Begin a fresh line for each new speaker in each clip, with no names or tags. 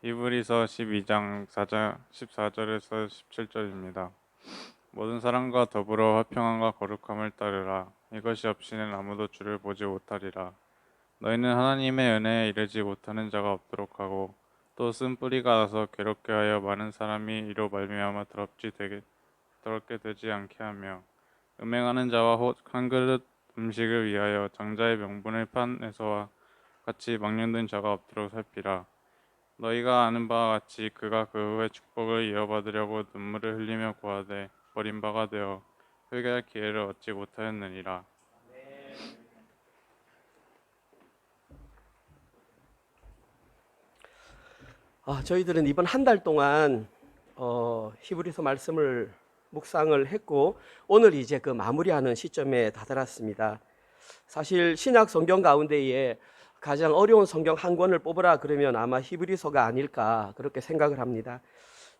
히브리서 12장 14절에서 17절입니다. 모든 사람과 더불어 화평함과 거룩함을 따르라. 이것이 없이는 아무도 주를 보지 못하리라. 너희는 하나님의 은혜에 이르지 못하는 자가 없도록 하고 또 쓴뿌리가 나서 괴롭게 하여 많은 사람이 이로 말미암아 더럽게 되지 않게 하며 음행하는 자와 한 그릇 음식을 위하여 장자의 명분을 판에서와 같이 망령된 자가 없도록 살피라. 너희가 아는 바와 같이 그가 그 후에 축복을 이어받으려고 눈물을 흘리며 구하되 버림바가 되어 회개할 기회를 얻지 못하였느니라.
저희들은 이번 한 달 동안 히브리서 말씀을 묵상을 했고 오늘 이제 그 마무리하는 시점에 다다랐습니다. 사실 신약 성경 가운데에 가장 어려운 성경 한 권을 뽑으라 그러면 아마 히브리서가 아닐까 그렇게 생각을 합니다.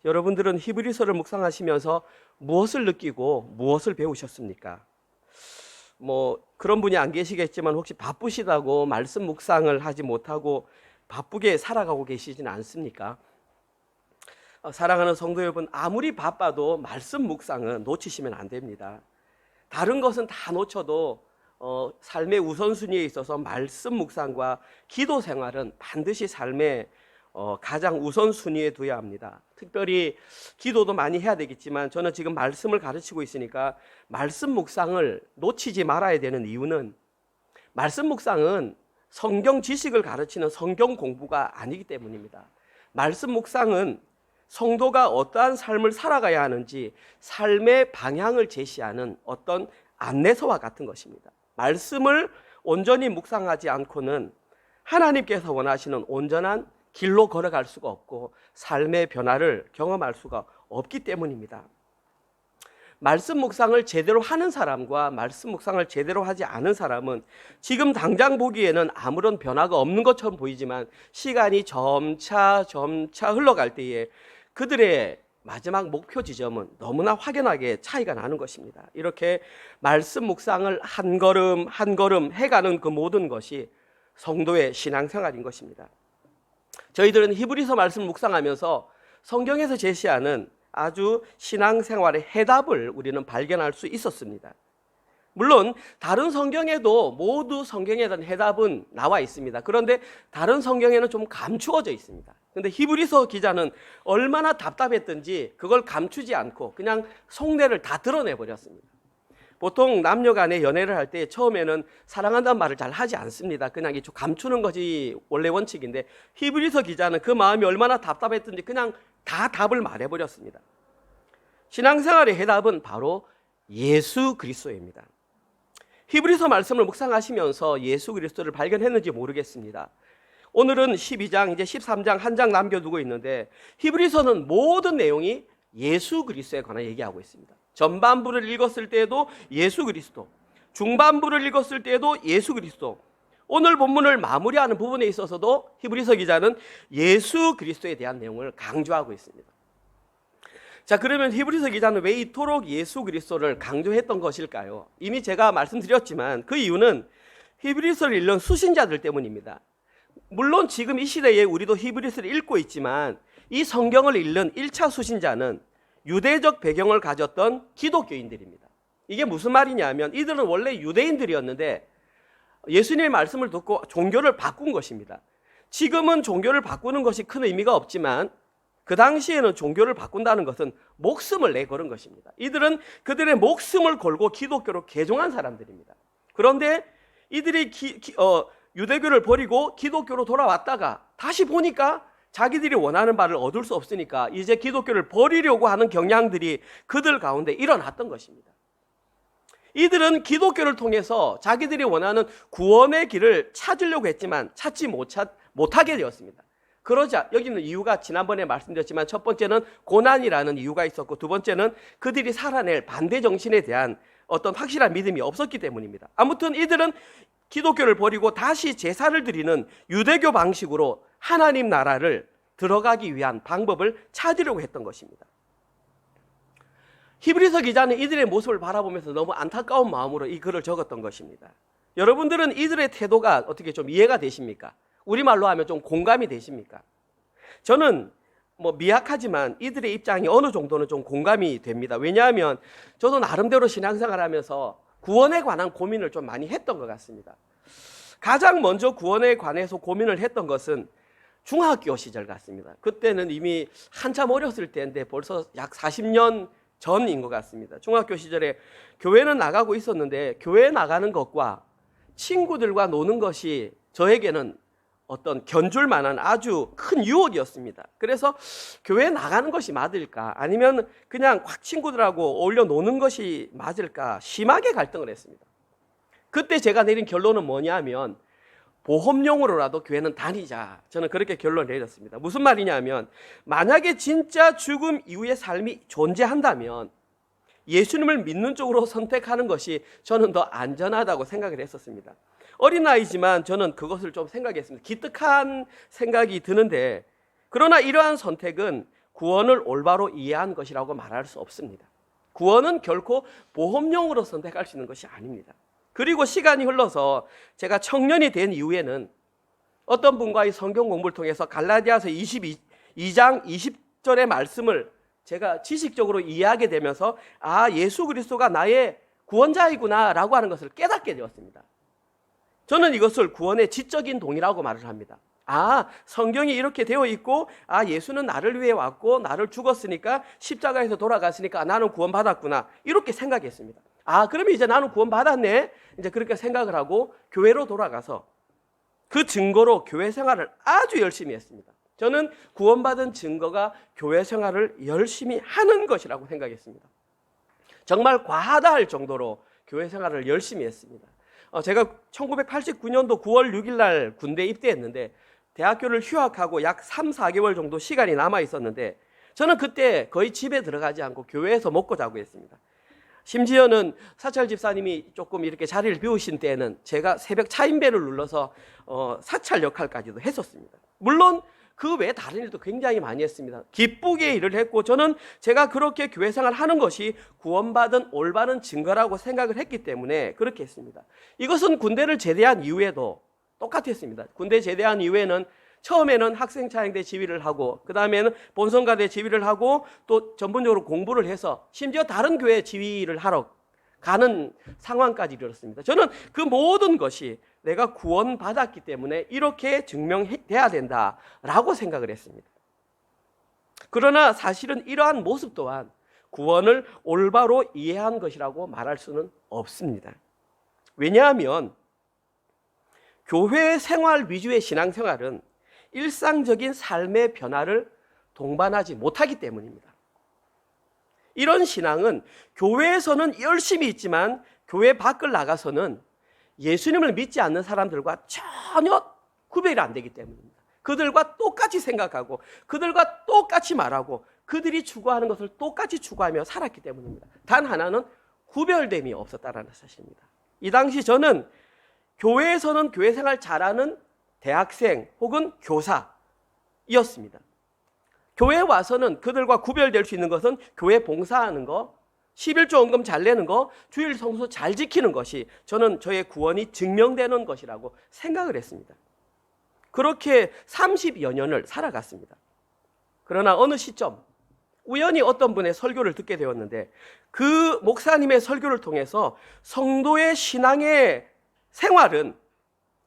여러분들은 히브리서를 묵상하시면서 무엇을 느끼고 무엇을 배우셨습니까? 그런 분이 안 계시겠지만 혹시 바쁘시다고 말씀 묵상을 하지 못하고 바쁘게 살아가고 계시지는 않습니까? 사랑하는 성도 여러분, 아무리 바빠도 말씀 묵상은 놓치시면 안 됩니다. 다른 것은 다 놓쳐도 삶의 우선순위에 있어서 말씀 묵상과 기도 생활은 반드시 삶의 가장 우선순위에 둬야 합니다. 특별히 기도도 많이 해야 되겠지만 저는 지금 말씀을 가르치고 있으니까 말씀 묵상을 놓치지 말아야 되는 이유는 말씀 묵상은 성경 지식을 가르치는 성경 공부가 아니기 때문입니다. 말씀 묵상은 성도가 어떠한 삶을 살아가야 하는지 삶의 방향을 제시하는 어떤 안내서와 같은 것입니다. 말씀을 온전히 묵상하지 않고는 하나님께서 원하시는 온전한 길로 걸어갈 수가 없고 삶의 변화를 경험할 수가 없기 때문입니다. 말씀 묵상을 제대로 하는 사람과 말씀 묵상을 제대로 하지 않은 사람은 지금 당장 보기에는 아무런 변화가 없는 것처럼 보이지만 시간이 점차 흘러갈 때에 그들의 마지막 목표 지점은 너무나 확연하게 차이가 나는 것입니다. 이렇게 말씀 묵상을 한 걸음 한 걸음 해가는 그 모든 것이 성도의 신앙생활인 것입니다. 저희들은 히브리서 말씀 묵상하면서 성경에서 제시하는 아주 신앙생활의 해답을 우리는 발견할 수 있었습니다. 물론 다른 성경에도 모두 성경에 대한 해답은 나와 있습니다. 그런데 다른 성경에는 좀 감추어져 있습니다. 그런데 히브리서 기자는 얼마나 답답했던지 그걸 감추지 않고 그냥 속내를 다 드러내버렸습니다. 보통 남녀 간에 연애를 할 때 처음에는 사랑한다는 말을 잘 하지 않습니다. 그냥 감추는 것이 원래 원칙인데 히브리서 기자는 그 마음이 얼마나 답답했던지 그냥 다 답을 말해버렸습니다. 신앙생활의 해답은 바로 예수 그리스도입니다. 히브리서 말씀을 묵상하시면서 예수 그리스도를 발견했는지 모르겠습니다. 오늘은 12장, 이제 13장 한 장 남겨두고 있는데 히브리서는 모든 내용이 예수 그리스도에 관한 얘기하고 있습니다. 전반부를 읽었을 때에도 예수 그리스도, 중반부를 읽었을 때에도 예수 그리스도, 오늘 본문을 마무리하는 부분에 있어서도 히브리서 기자는 예수 그리스도에 대한 내용을 강조하고 있습니다. 자, 그러면 히브리서 기자는 왜 이토록 예수 그리스도를 강조했던 것일까요? 이미 제가 말씀드렸지만 그 이유는 히브리서를 읽는 수신자들 때문입니다. 물론 지금 이 시대에 우리도 히브리서를 읽고 있지만 이 성경을 읽는 1차 수신자는 유대적 배경을 가졌던 기독교인들입니다. 이게 무슨 말이냐면 이들은 원래 유대인들이었는데 예수님의 말씀을 듣고 종교를 바꾼 것입니다. 지금은 종교를 바꾸는 것이 큰 의미가 없지만 그 당시에는 종교를 바꾼다는 것은 목숨을 내걸은 것입니다. 이들은 그들의 목숨을 걸고 기독교로 개종한 사람들입니다. 그런데 이들이 유대교를 버리고 기독교로 돌아왔다가 다시 보니까 자기들이 원하는 바를 얻을 수 없으니까 이제 기독교를 버리려고 하는 경향들이 그들 가운데 일어났던 것입니다. 이들은 기독교를 통해서 자기들이 원하는 구원의 길을 찾으려고 했지만 찾지 못하게 되었습니다. 그러자 여기는 이유가 지난번에 말씀드렸지만 첫 번째는 고난이라는 이유가 있었고 두 번째는 그들이 살아낼 반대 정신에 대한 어떤 확실한 믿음이 없었기 때문입니다. 아무튼 이들은 기독교를 버리고 다시 제사를 드리는 유대교 방식으로 하나님 나라를 들어가기 위한 방법을 찾으려고 했던 것입니다. 히브리서 기자는 이들의 모습을 바라보면서 너무 안타까운 마음으로 이 글을 적었던 것입니다. 여러분들은 이들의 태도가 어떻게 좀 이해가 되십니까? 우리말로 하면 좀 공감이 되십니까? 저는 미약하지만 이들의 입장이 어느 정도는 좀 공감이 됩니다. 왜냐하면 저도 나름대로 신앙생활하면서 구원에 관한 고민을 좀 많이 했던 것 같습니다. 가장 먼저 구원에 관해서 고민을 했던 것은 중학교 시절 같습니다. 그때는 이미 한참 어렸을 때인데 벌써 약 40년 전인 것 같습니다. 중학교 시절에 교회는 나가고 있었는데 교회 나가는 것과 친구들과 노는 것이 저에게는 어떤 견줄 만한 아주 큰 유혹이었습니다. 그래서 교회 나가는 것이 맞을까 아니면 그냥 확 친구들하고 어울려 노는 것이 맞을까 심하게 갈등을 했습니다. 그때 제가 내린 결론은 뭐냐면 보험용으로라도 교회는 다니자. 저는 그렇게 결론을 내렸습니다. 무슨 말이냐면 만약에 진짜 죽음 이후의 삶이 존재한다면 예수님을 믿는 쪽으로 선택하는 것이 저는 더 안전하다고 생각을 했었습니다. 어린 나이지만 저는 그것을 좀 생각했습니다. 기특한 생각이 드는데 그러나 이러한 선택은 구원을 올바로 이해한 것이라고 말할 수 없습니다. 구원은 결코 보험용으로 선택할 수 있는 것이 아닙니다. 그리고 시간이 흘러서 제가 청년이 된 이후에는 어떤 분과의 성경 공부를 통해서 갈라디아서 22장 20절의 말씀을 제가 지식적으로 이해하게 되면서 예수 그리스도가 나의 구원자이구나 라고 하는 것을 깨닫게 되었습니다. 저는 이것을 구원의 지적인 동의라고 말을 합니다. 성경이 이렇게 되어 있고 예수는 나를 위해 왔고 나를 죽었으니까 십자가에서 돌아갔으니까 나는 구원받았구나 이렇게 생각했습니다. 그러면 이제 나는 구원받았네 이제 그렇게 생각을 하고 교회로 돌아가서 그 증거로 교회 생활을 아주 열심히 했습니다. 저는 구원받은 증거가 교회 생활을 열심히 하는 것이라고 생각했습니다. 정말 과하다 할 정도로 교회 생활을 열심히 했습니다. 제가 1989년도 9월 6일 날 군대에 입대했는데 대학교를 휴학하고 약 3, 4개월 정도 시간이 남아 있었는데 저는 그때 거의 집에 들어가지 않고 교회에서 먹고 자고 했습니다. 심지어는 사찰 집사님이 조금 이렇게 자리를 비우신 때에는 제가 새벽 차인배를 눌러서 사찰 역할까지도 했었습니다. 물론 그 외에 다른 일도 굉장히 많이 했습니다. 기쁘게 일을 했고 저는 제가 그렇게 교회 생활을 하는 것이 구원받은 올바른 증거라고 생각을 했기 때문에 그렇게 했습니다. 이것은 군대를 제대한 이후에도 똑같았습니다. 군대 제대한 이후에는 처음에는 학생차양대 지휘를 하고 그 다음에는 본성가대 지휘를 하고 또 전문적으로 공부를 해서 심지어 다른 교회 지휘를 하러 가는 상황까지 이르렀습니다. 저는 그 모든 것이 내가 구원받았기 때문에 이렇게 증명돼야 된다라고 생각을 했습니다. 그러나 사실은 이러한 모습 또한 구원을 올바로 이해한 것이라고 말할 수는 없습니다. 왜냐하면 교회 생활 위주의 신앙생활은 일상적인 삶의 변화를 동반하지 못하기 때문입니다. 이런 신앙은 교회에서는 열심히 있지만 교회 밖을 나가서는 예수님을 믿지 않는 사람들과 전혀 구별이 안 되기 때문입니다. 그들과 똑같이 생각하고 그들과 똑같이 말하고 그들이 추구하는 것을 똑같이 추구하며 살았기 때문입니다. 단 하나는 구별됨이 없었다는 사실입니다. 이 당시 저는 교회에서는 교회 생활 잘하는 대학생 혹은 교사였습니다. 교회에 와서는 그들과 구별될 수 있는 것은 교회 봉사하는 거, 11조 헌금 잘 내는 거, 주일 성수 잘 지키는 것이 저는 저의 구원이 증명되는 것이라고 생각을 했습니다. 그렇게 30여 년을 살아갔습니다. 그러나 어느 시점 우연히 어떤 분의 설교를 듣게 되었는데 그 목사님의 설교를 통해서 성도의 신앙의 생활은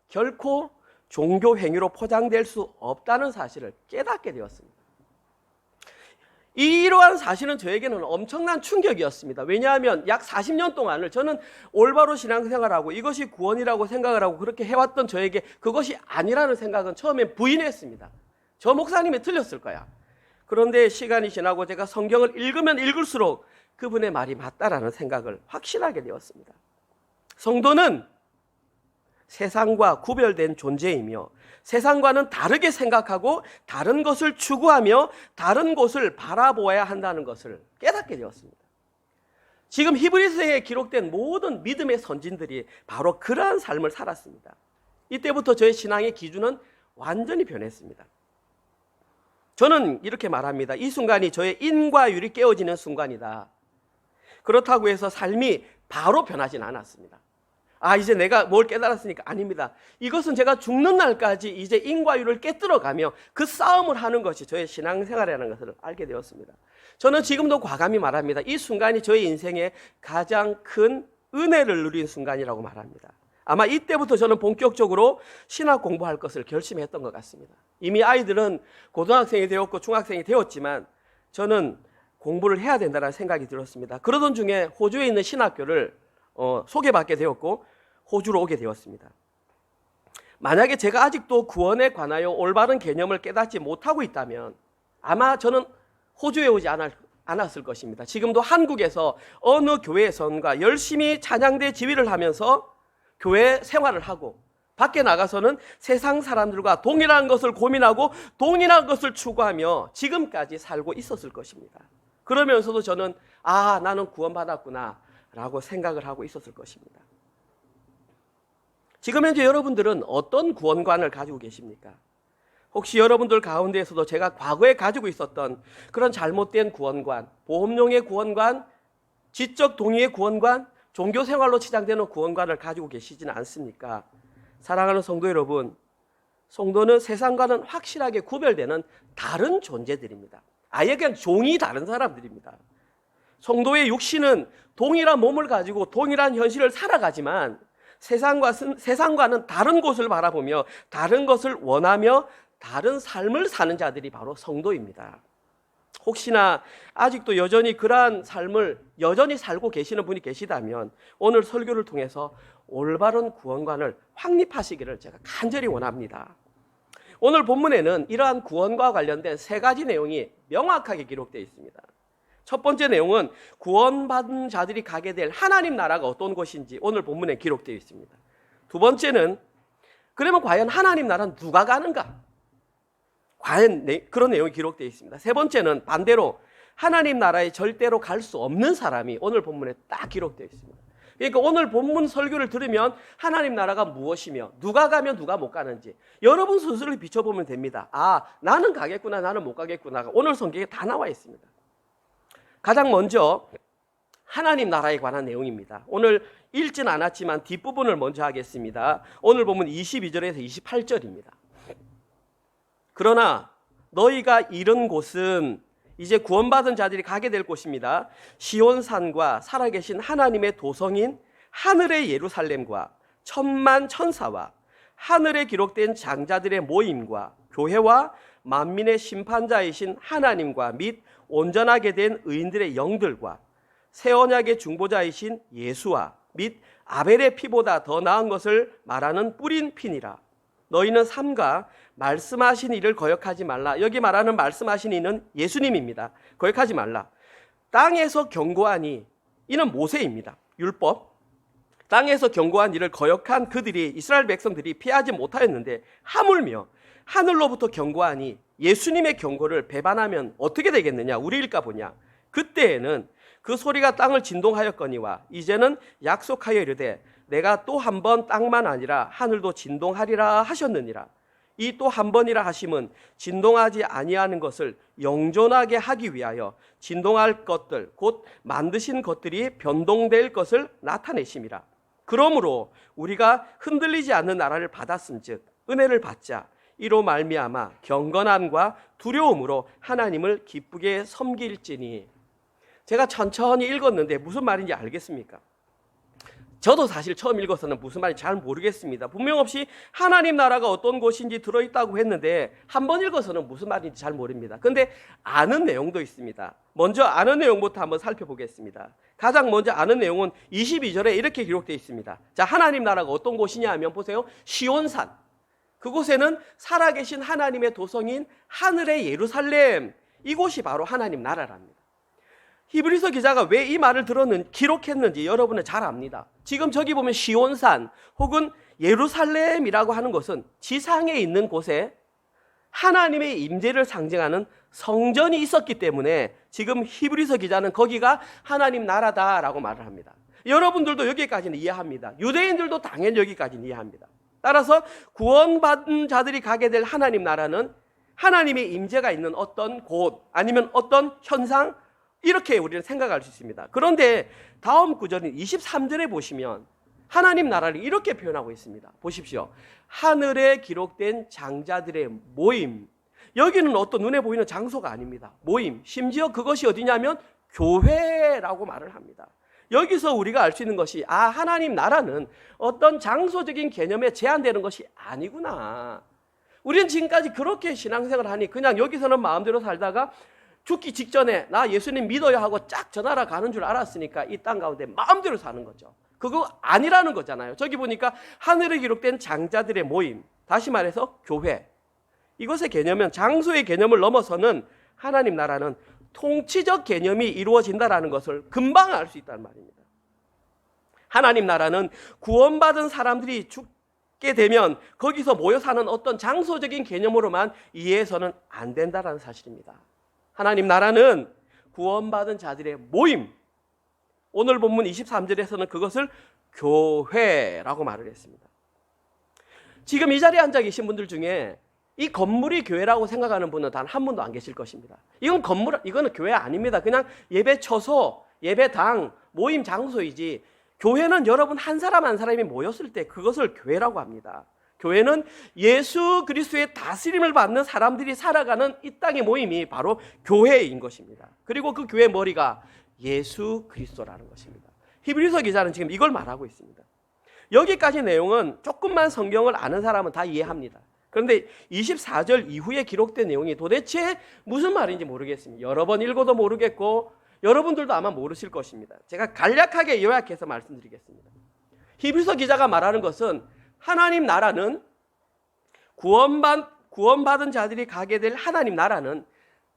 결코 종교 행위로 포장될 수 없다는 사실을 깨닫게 되었습니다. 이러한 사실은 저에게는 엄청난 충격이었습니다. 왜냐하면 약 40년 동안을 저는 올바로 신앙생활하고 이것이 구원이라고 생각을 하고 그렇게 해왔던 저에게 그것이 아니라는 생각은 처음에 부인했습니다. 저 목사님이 틀렸을 거야. 그런데 시간이 지나고 제가 성경을 읽으면 읽을수록 그분의 말이 맞다라는 생각을 확신하게 되었습니다. 성도는 세상과 구별된 존재이며 세상과는 다르게 생각하고 다른 것을 추구하며 다른 곳을 바라보아야 한다는 것을 깨닫게 되었습니다. 지금 히브리서에 기록된 모든 믿음의 선진들이 바로 그러한 삶을 살았습니다. 이때부터 저의 신앙의 기준은 완전히 변했습니다. 저는 이렇게 말합니다. 이 순간이 저의 인과 율이 깨어지는 순간이다. 그렇다고 해서 삶이 바로 변하진 않았습니다. 아, 이제 내가 뭘 깨달았으니까. 아닙니다. 이것은 제가 죽는 날까지 이제 인과율을 깨뜨려가며 그 싸움을 하는 것이 저의 신앙생활이라는 것을 알게 되었습니다. 저는 지금도 과감히 말합니다. 이 순간이 저의 인생의 가장 큰 은혜를 누린 순간이라고 말합니다. 아마 이때부터 저는 본격적으로 신학 공부할 것을 결심했던 것 같습니다. 이미 아이들은 고등학생이 되었고 중학생이 되었지만 저는 공부를 해야 된다는 생각이 들었습니다. 그러던 중에 호주에 있는 신학교를 소개받게 되었고 호주로 오게 되었습니다. 만약에 제가 아직도 구원에 관하여 올바른 개념을 깨닫지 못하고 있다면 아마 저는 호주에 오지 않았을 것입니다. 지금도 한국에서 어느 교회에선가 열심히 찬양대 지휘를 하면서 교회 생활을 하고 밖에 나가서는 세상 사람들과 동일한 것을 고민하고 동일한 것을 추구하며 지금까지 살고 있었을 것입니다. 그러면서도 저는 나는 구원받았구나 라고 생각을 하고 있었을 것입니다. 지금 현재 여러분들은 어떤 구원관을 가지고 계십니까? 혹시 여러분들 가운데에서도 제가 과거에 가지고 있었던 그런 잘못된 구원관, 보험용의 구원관, 지적 동의의 구원관, 종교 생활로 치장되는 구원관을 가지고 계시지는 않습니까? 사랑하는 성도 여러분, 성도는 세상과는 확실하게 구별되는 다른 존재들입니다. 아예 그냥 종이 다른 사람들입니다. 성도의 육신은 동일한 몸을 가지고 동일한 현실을 살아가지만 세상과는 다른 곳을 바라보며 다른 것을 원하며 다른 삶을 사는 자들이 바로 성도입니다. 혹시나 아직도 여전히 그러한 삶을 여전히 살고 계시는 분이 계시다면 오늘 설교를 통해서 올바른 구원관을 확립하시기를 제가 간절히 원합니다. 오늘 본문에는 이러한 구원과 관련된 세 가지 내용이 명확하게 기록되어 있습니다. 첫 번째 내용은 구원받은 자들이 가게 될 하나님 나라가 어떤 곳인지 오늘 본문에 기록되어 있습니다. 두 번째는 그러면 과연 하나님 나라는 누가 가는가? 과연 그런 내용이 기록되어 있습니다. 세 번째는 반대로 하나님 나라에 절대로 갈 수 없는 사람이 오늘 본문에 딱 기록되어 있습니다. 그러니까 오늘 본문 설교를 들으면 하나님 나라가 무엇이며 누가 가면 누가 못 가는지 여러분 스스로를 비춰보면 됩니다. 나는 가겠구나, 나는 못 가겠구나. 오늘 성경에 다 나와 있습니다. 가장 먼저 하나님 나라에 관한 내용입니다. 오늘 읽진 않았지만 뒷부분을 먼저 하겠습니다. 오늘 보면 22절에서 28절입니다. 그러나 너희가 이른 곳은 이제 구원받은 자들이 가게 될 곳입니다. 시온산과 살아계신 하나님의 도성인 하늘의 예루살렘과 천만 천사와 하늘에 기록된 장자들의 모임과 교회와 만민의 심판자이신 하나님과 및 온전하게 된 의인들의 영들과 새 언약의 중보자이신 예수와 및 아벨의 피보다 더 나은 것을 말하는 뿌린 피니라. 너희는 삼가 말씀하신 이를 거역하지 말라. 여기 말하는 말씀하신 이는 예수님입니다. 거역하지 말라. 땅에서 경고하니 이는 모세입니다. 율법. 땅에서 경고한 이를 거역한 그들이 이스라엘 백성들이 피하지 못하였는데 하물며 하늘로부터 경고하니 예수님의 경고를 배반하면 어떻게 되겠느냐? 우리 일까 보냐? 그때에는 그 소리가 땅을 진동하였거니와 이제는 약속하여 이르되 내가 또 한 번 땅만 아니라 하늘도 진동하리라 하셨느니라. 이 또 한 번이라 하심은 진동하지 아니하는 것을 영존하게 하기 위하여 진동할 것들 곧 만드신 것들이 변동될 것을 나타내심이라. 그러므로 우리가 흔들리지 않는 나라를 받았음즉 은혜를 받자 이로 말미암아 경건함과 두려움으로 하나님을 기쁘게 섬길지니. 제가 천천히 읽었는데 무슨 말인지 알겠습니까? 저도 사실 처음 읽어서는 무슨 말인지 잘 모르겠습니다. 분명 없이 하나님 나라가 어떤 곳인지 들어있다고 했는데 한 번 읽어서는 무슨 말인지 잘 모릅니다. 근데 아는 내용도 있습니다. 먼저 아는 내용부터 한번 살펴보겠습니다. 가장 먼저 아는 내용은 22절에 이렇게 기록되어 있습니다. 자, 하나님 나라가 어떤 곳이냐 하면 보세요. 시온산. 그곳에는 살아계신 하나님의 도성인 하늘의 예루살렘, 이곳이 바로 하나님 나라랍니다. 히브리서 기자가 왜 이 말을 기록했는지 여러분은 잘 압니다. 지금 저기 보면 시온산 혹은 예루살렘이라고 하는 것은 지상에 있는 곳에 하나님의 임재를 상징하는 성전이 있었기 때문에 지금 히브리서 기자는 거기가 하나님 나라다라고 말을 합니다. 여러분들도 여기까지는 이해합니다. 유대인들도 당연히 여기까지는 이해합니다. 따라서 구원받은 자들이 가게 될 하나님 나라는 하나님의 임재가 있는 어떤 곳 아니면 어떤 현상, 이렇게 우리는 생각할 수 있습니다. 그런데 다음 구절인 23절에 보시면 하나님 나라를 이렇게 표현하고 있습니다. 보십시오. 하늘에 기록된 장자들의 모임. 여기는 어떤 눈에 보이는 장소가 아닙니다. 모임. 심지어 그것이 어디냐면 교회라고 말을 합니다. 여기서 우리가 알 수 있는 것이 하나님 나라는 어떤 장소적인 개념에 제한되는 것이 아니구나. 우리는 지금까지 그렇게 신앙생활을 하니 그냥 여기서는 마음대로 살다가 죽기 직전에 나 예수님 믿어야 하고 쫙 저 나라 가는 줄 알았으니까 이 땅 가운데 마음대로 사는 거죠. 그거 아니라는 거잖아요. 저기 보니까 하늘에 기록된 장자들의 모임, 다시 말해서 교회. 이것의 개념은 장소의 개념을 넘어서는 하나님 나라는 통치적 개념이 이루어진다는 것을 금방 알 수 있다는 말입니다. 하나님 나라는 구원받은 사람들이 죽게 되면 거기서 모여 사는 어떤 장소적인 개념으로만 이해해서는 안 된다는 사실입니다. 하나님 나라는 구원받은 자들의 모임. 오늘 본문 23절에서는 그것을 교회라고 말을 했습니다. 지금 이 자리에 앉아 계신 분들 중에 이 건물이 교회라고 생각하는 분은 단 한 분도 안 계실 것입니다. 이거는 교회 아닙니다. 그냥 예배 처소, 예배당, 모임 장소이지 교회는 여러분 한 사람 한 사람이 모였을 때 그것을 교회라고 합니다. 교회는 예수 그리스도의 다스림을 받는 사람들이 살아가는 이 땅의 모임이 바로 교회인 것입니다. 그리고 그 교회의 머리가 예수 그리스도라는 것입니다. 히브리서 기자는 지금 이걸 말하고 있습니다. 여기까지 내용은 조금만 성경을 아는 사람은 다 이해합니다. 그런데 24절 이후에 기록된 내용이 도대체 무슨 말인지 모르겠습니다. 여러 번 읽어도 모르겠고 여러분들도 아마 모르실 것입니다. 제가 간략하게 요약해서 말씀드리겠습니다. 히브리서 기자가 말하는 것은 하나님 나라는 구원받은 자들이 가게 될 하나님 나라는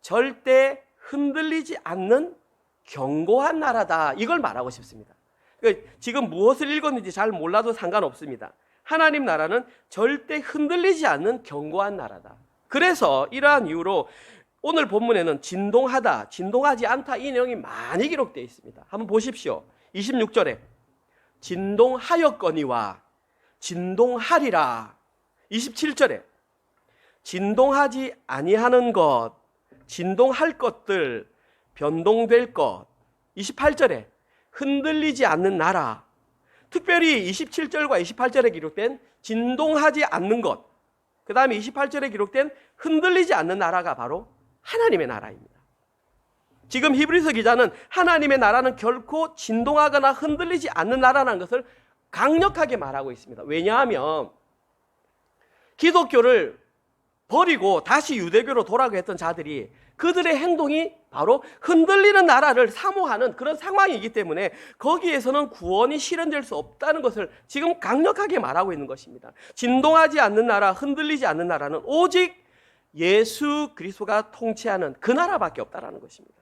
절대 흔들리지 않는 견고한 나라다. 이걸 말하고 싶습니다. 그러니까 지금 무엇을 읽었는지 잘 몰라도 상관없습니다. 하나님 나라는 절대 흔들리지 않는 견고한 나라다. 그래서 이러한 이유로 오늘 본문에는 진동하다, 진동하지 않다 이 내용이 많이 기록되어 있습니다. 한번 보십시오. 26절에 진동하였거니와 진동하리라. 27절에 진동하지 아니하는 것, 진동할 것들, 변동될 것. 28절에 흔들리지 않는 나라. 특별히 27절과 28절에 기록된 진동하지 않는 것, 그 다음에 28절에 기록된 흔들리지 않는 나라가 바로 하나님의 나라입니다. 지금 히브리서 기자는 하나님의 나라는 결코 진동하거나 흔들리지 않는 나라라는 것을 강력하게 말하고 있습니다. 왜냐하면 기독교를 버리고 다시 유대교로 돌아가게 했던 자들이 그들의 행동이 바로 흔들리는 나라를 사모하는 그런 상황이기 때문에 거기에서는 구원이 실현될 수 없다는 것을 지금 강력하게 말하고 있는 것입니다. 진동하지 않는 나라, 흔들리지 않는 나라는 오직 예수 그리스도가 통치하는 그 나라밖에 없다는 것입니다.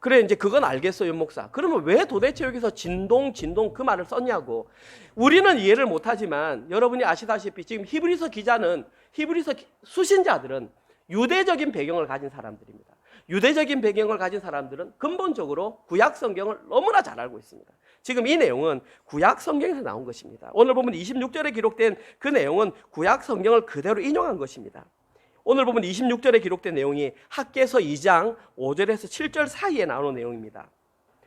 그래, 이제 그건 알겠어요, 목사. 그러면 왜 도대체 여기서 진동 그 말을 썼냐고. 우리는 이해를 못하지만 여러분이 아시다시피 지금 히브리서 기자는, 히브리서 수신자들은 유대적인 배경을 가진 사람들입니다. 유대적인 배경을 가진 사람들은 근본적으로 구약 성경을 너무나 잘 알고 있습니다. 지금 이 내용은 구약 성경에서 나온 것입니다. 오늘 보면 26절에 기록된 그 내용은 구약 성경을 그대로 인용한 것입니다. 오늘 보면 26절에 기록된 내용이 학개서 2장 5절에서 7절 사이에 나오는 내용입니다.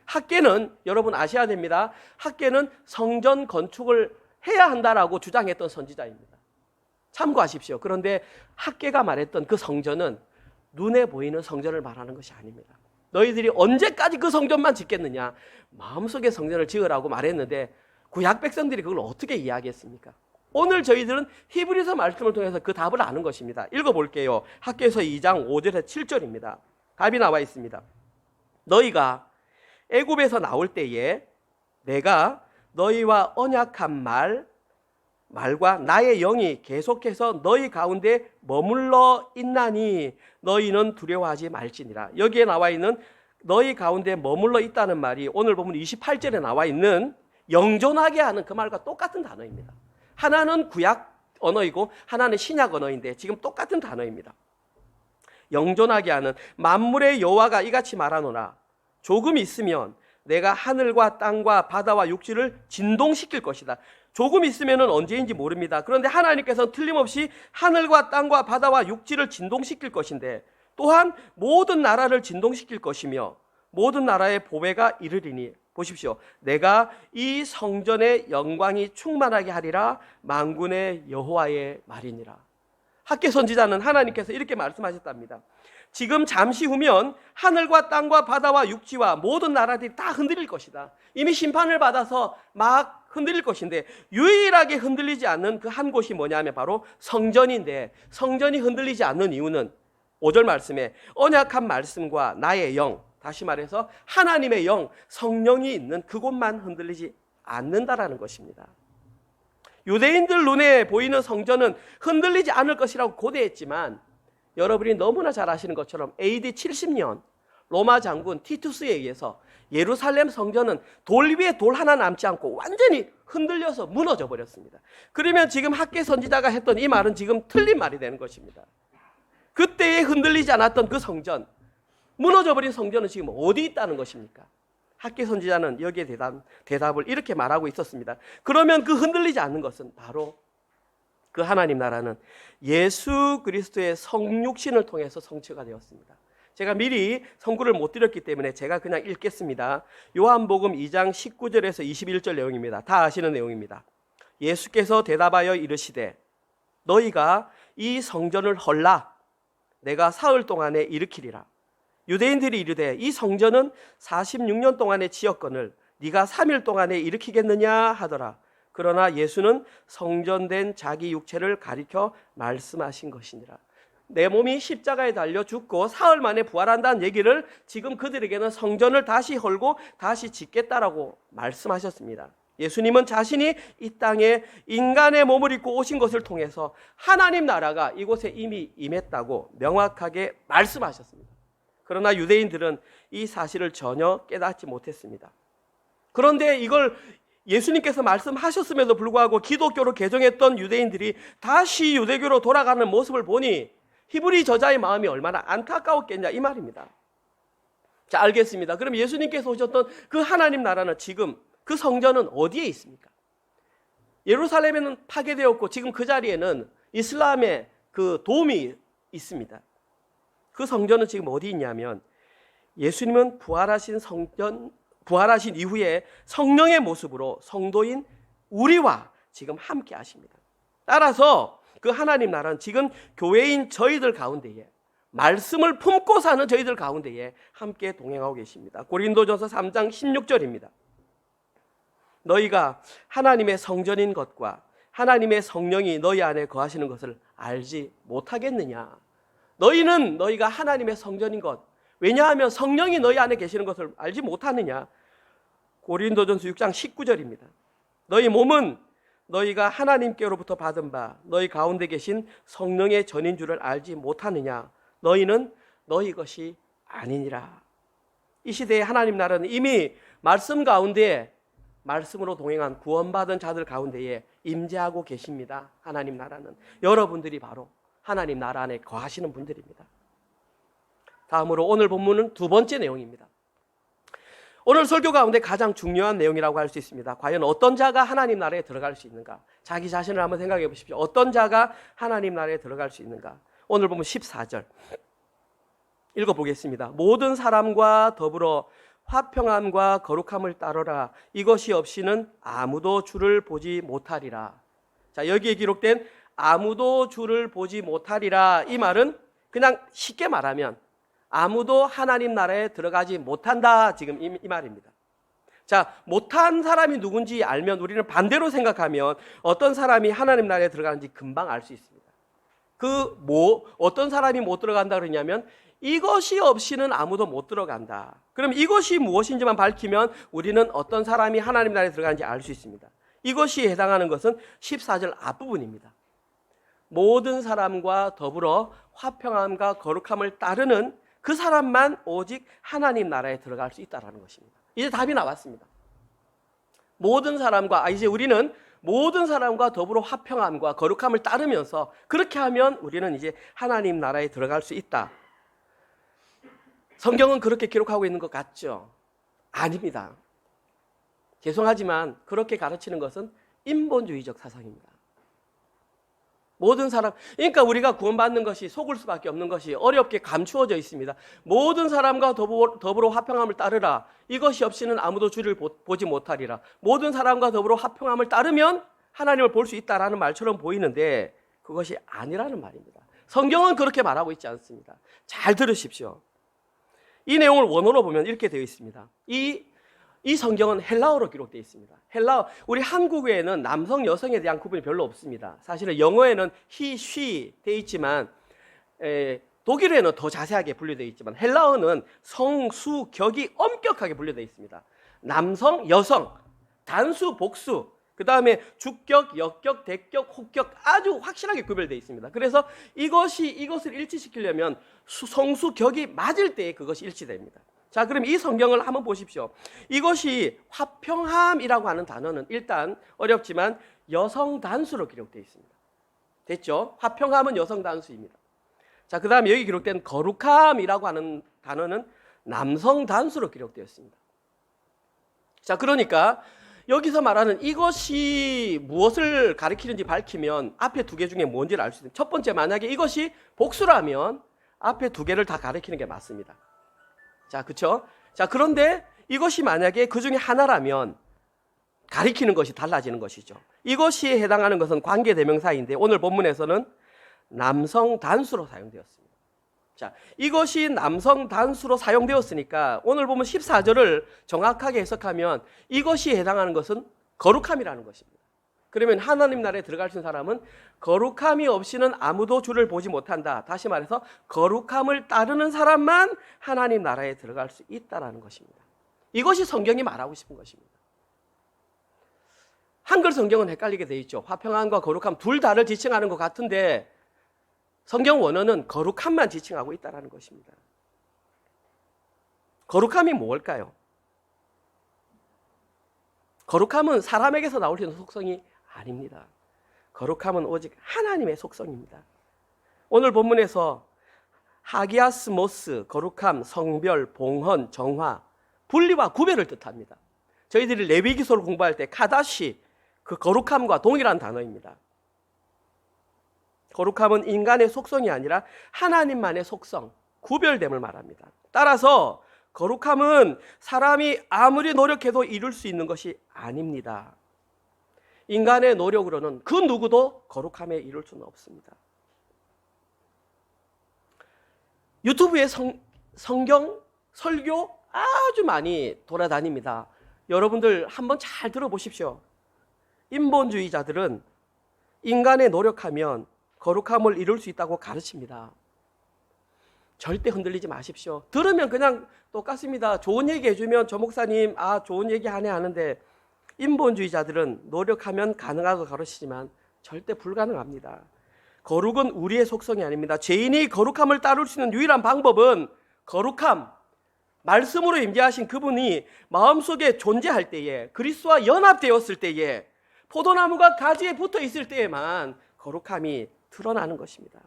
학개는 여러분 아셔야 됩니다. 학개는 성전 건축을 해야 한다라고 주장했던 선지자입니다. 참고하십시오. 그런데 학개가 말했던 그 성전은 눈에 보이는 성전을 말하는 것이 아닙니다. 너희들이 언제까지 그 성전만 짓겠느냐, 마음속에 성전을 지으라고 말했는데 구약 백성들이 그걸 어떻게 이해하겠습니까? 오늘 저희들은 히브리서 말씀을 통해서 그 답을 아는 것입니다. 읽어볼게요. 학개서 2장 5절에서 7절입니다. 답이 나와 있습니다. 너희가 애굽에서 나올 때에 내가 너희와 언약한 말과 나의 영이 계속해서 너희 가운데 머물러 있나니 너희는 두려워하지 말지니라. 여기에 나와 있는 너희 가운데 머물러 있다는 말이 오늘 보면 28절에 나와 있는 영존하게 하는 그 말과 똑같은 단어입니다. 하나는 구약 언어이고 하나는 신약 언어인데 지금 똑같은 단어입니다. 영존하게 하는 만물의 여호와가 이같이 말하노라. 조금 있으면 내가 하늘과 땅과 바다와 육지를 진동시킬 것이다. 조금 있으면 언제인지 모릅니다. 그런데 하나님께서는 틀림없이 하늘과 땅과 바다와 육지를 진동시킬 것인데 또한 모든 나라를 진동시킬 것이며 모든 나라의 보배가 이르리니 보십시오. 내가 이 성전의 영광이 충만하게 하리라. 만군의 여호와의 말이니라. 학개 선지자는 하나님께서 이렇게 말씀하셨답니다. 지금 잠시 후면 하늘과 땅과 바다와 육지와 모든 나라들이 다 흔들릴 것이다. 이미 심판을 받아서 막 흔들릴 것인데 유일하게 흔들리지 않는 그 한 곳이 뭐냐면 바로 성전인데, 성전이 흔들리지 않는 이유는 5절 말씀에 언약한 말씀과 나의 영, 다시 말해서 하나님의 영, 성령이 있는 그곳만 흔들리지 않는다라는 것입니다. 유대인들 눈에 보이는 성전은 흔들리지 않을 것이라고 고대했지만 여러분이 너무나 잘 아시는 것처럼 AD 70년 로마 장군 티투스에 의해서 예루살렘 성전은 돌 위에 돌 하나 남지 않고 완전히 흔들려서 무너져 버렸습니다. 그러면 지금 학개 선지자가 했던 이 말은 지금 틀린 말이 되는 것입니다. 그때에 흔들리지 않았던 그 성전, 무너져 버린 성전은 지금 어디 있다는 것입니까? 학개 선지자는 여기에 대답을 이렇게 말하고 있었습니다. 그러면 그 흔들리지 않는 것은 바로 그 하나님 나라는 예수 그리스도의 성육신을 통해서 성취가 되었습니다. 제가 미리 선구를 못 드렸기 때문에 제가 그냥 읽겠습니다. 요한복음 2장 19절에서 21절 내용입니다. 다 아시는 내용입니다. 예수께서 대답하여 이르시되 너희가 이 성전을 헐라 내가 사흘 동안에 일으키리라. 유대인들이 이르되 이 성전은 46년 동안에 지었거늘 네가 3일 동안에 일으키겠느냐 하더라. 그러나 예수는 성전된 자기 육체를 가리켜 말씀하신 것이니라. 내 몸이 십자가에 달려 죽고 사흘 만에 부활한다는 얘기를 지금 그들에게는 성전을 다시 헐고 다시 짓겠다라고 말씀하셨습니다. 예수님은 자신이 이 땅에 인간의 몸을 입고 오신 것을 통해서 하나님 나라가 이곳에 이미 임했다고 명확하게 말씀하셨습니다. 그러나 유대인들은 이 사실을 전혀 깨닫지 못했습니다. 그런데 이걸 예수님께서 말씀하셨음에도 불구하고 기독교로 개종했던 유대인들이 다시 유대교로 돌아가는 모습을 보니 히브리 저자의 마음이 얼마나 안타까웠겠냐 이 말입니다. 자, 알겠습니다. 그럼 예수님께서 오셨던 그 하나님 나라는 지금 그 성전은 어디에 있습니까? 예루살렘에는 파괴되었고 지금 그 자리에는 이슬람의 그 돔이 있습니다. 그 성전은 지금 어디 있냐면 예수님은 부활하신 이후에 성령의 모습으로 성도인 우리와 지금 함께 하십니다. 따라서 그 하나님 나라는 지금 교회인 저희들 가운데에 말씀을 품고 사는 저희들 가운데에 함께 동행하고 계십니다. 고린도전서 3장 16절입니다. 너희가 하나님의 성전인 것과 하나님의 성령이 너희 안에 거하시는 것을 알지 못하겠느냐. 너희는 너희가 하나님의 성전인 것, 왜냐하면 성령이 너희 안에 계시는 것을 알지 못하느냐. 고린도전서 6장 19절입니다. 너희 몸은 너희가 하나님께로부터 받은 바 너희 가운데 계신 성령의 전인 줄을 알지 못하느냐. 너희는 너희 것이 아니니라. 이 시대의 하나님 나라는 이미 말씀 가운데 말씀으로 동행한 구원받은 자들 가운데에 임재하고 계십니다. 하나님 나라는 여러분들이 바로 하나님 나라 안에 거하시는 분들입니다. 다음으로 오늘 본문은 두 번째 내용입니다. 오늘 설교 가운데 가장 중요한 내용이라고 할 수 있습니다. 과연 어떤 자가 하나님 나라에 들어갈 수 있는가? 자기 자신을 한번 생각해 보십시오. 어떤 자가 하나님 나라에 들어갈 수 있는가? 오늘 보면 14절 읽어보겠습니다. 모든 사람과 더불어 화평함과 거룩함을 따르라. 이것이 없이는 아무도 주를 보지 못하리라. 자, 여기에 기록된 아무도 주를 보지 못하리라, 이 말은 그냥 쉽게 말하면 아무도 하나님 나라에 들어가지 못한다, 지금 이 말입니다. 자, 못한 사람이 누군지 알면 우리는 반대로 생각하면 어떤 사람이 하나님 나라에 들어가는지 금방 알 수 있습니다. 어떤 사람이 못 들어간다 그러냐면 이것이 없이는 아무도 못 들어간다. 그럼 이것이 무엇인지만 밝히면 우리는 어떤 사람이 하나님 나라에 들어가는지 알 수 있습니다. 이것이 해당하는 것은 14절 앞부분입니다. 모든 사람과 더불어 화평함과 거룩함을 따르는 그 사람만 오직 하나님 나라에 들어갈 수 있다는 것입니다. 이제 답이 나왔습니다. 모든 사람과, 이제 우리는 모든 사람과 더불어 화평함과 거룩함을 따르면서 그렇게 하면 우리는 이제 하나님 나라에 들어갈 수 있다. 성경은 그렇게 기록하고 있는 것 같죠? 아닙니다. 죄송하지만 그렇게 가르치는 것은 인본주의적 사상입니다. 모든 사람, 그러니까 우리가 구원받는 것이 속을 수밖에 없는 것이 어렵게 감추어져 있습니다. 모든 사람과 더불어 화평함을 따르라. 이것이 없이는 아무도 주를 보지 못하리라. 모든 사람과 더불어 화평함을 따르면 하나님을 볼 수 있다라는 말처럼 보이는데 그것이 아니라는 말입니다. 성경은 그렇게 말하고 있지 않습니다. 잘 들으십시오. 이 내용을 원어로 보면 이렇게 되어 있습니다. 이 성경은 헬라어로 기록되어 있습니다. 우리 한국어에는 남성, 여성에 대한 구분이 별로 없습니다. 사실은 영어에는 he, she 되어 있지만 독일어에는 더 자세하게 분류되어 있지만 헬라어는 성, 수, 격이 엄격하게 분류되어 있습니다. 남성, 여성, 단수, 복수, 그 다음에 주격, 역격, 대격, 혹격 아주 확실하게 구별되어 있습니다. 그래서 이것을 일치시키려면 성수, 격이 맞을 때 그것이 일치됩니다. 자, 그럼 이 성경을 한번 보십시오. 이것이 화평함이라고 하는 단어는 일단 어렵지만 여성 단수로 기록되어 있습니다. 됐죠? 화평함은 여성 단수입니다. 자, 그 다음에 여기 기록된 거룩함이라고 하는 단어는 남성 단수로 기록되었습니다. 자, 그러니까 여기서 말하는 이것이 무엇을 가리키는지 밝히면 앞에 두 개 중에 뭔지를 알 수 있습니다. 첫 번째, 만약에 이것이 복수라면 앞에 두 개를 다 가리키는 게 맞습니다. 자, 그렇죠? 자, 그런데 이것이 만약에 그 중에 하나라면 가리키는 것이 달라지는 것이죠. 이것이 해당하는 것은 관계대명사인데 오늘 본문에서는 남성 단수로 사용되었습니다. 자, 이것이 남성 단수로 사용되었으니까 오늘 보면 14절을 정확하게 해석하면 이것이 해당하는 것은 거룩함이라는 것입니다. 그러면 하나님 나라에 들어갈 수 있는 사람은 거룩함이 없이는 아무도 주를 보지 못한다. 다시 말해서 거룩함을 따르는 사람만 하나님 나라에 들어갈 수 있다는 것입니다. 이것이 성경이 말하고 싶은 것입니다. 한글 성경은 헷갈리게 돼 있죠. 화평함과 거룩함 둘 다를 지칭하는 것 같은데 성경 원어는 거룩함만 지칭하고 있다는 것입니다. 거룩함이 뭘까요? 거룩함은 사람에게서 나올 수 있는 속성이 아닙니다. 거룩함은 오직 하나님의 속성입니다. 오늘 본문에서 하기아스모스, 거룩함, 성별, 봉헌, 정화, 분리와 구별을 뜻합니다. 저희들이 레위기서를 공부할 때 카다시, 그 거룩함과 동일한 단어입니다. 거룩함은 인간의 속성이 아니라 하나님만의 속성, 구별됨을 말합니다. 따라서 거룩함은 사람이 아무리 노력해도 이룰 수 있는 것이 아닙니다. 인간의 노력으로는 그 누구도 거룩함에 이룰 수는 없습니다. 유튜브에 성경, 설교 아주 많이 돌아다닙니다. 여러분들 한번 잘 들어보십시오. 인본주의자들은 인간의 노력하면 거룩함을 이룰 수 있다고 가르칩니다. 절대 흔들리지 마십시오. 들으면 그냥 똑같습니다. 좋은 얘기 해주면 저 목사님 좋은 얘기 하네 하는데 인본주의자들은 노력하면 가능하다고 가르치지만 절대 불가능합니다. 거룩은 우리의 속성이 아닙니다. 죄인이 거룩함을 따를 수 있는 유일한 방법은 거룩함, 말씀으로 임재하신 그분이 마음속에 존재할 때에 그리스도와 연합되었을 때에 포도나무가 가지에 붙어 있을 때에만 거룩함이 드러나는 것입니다.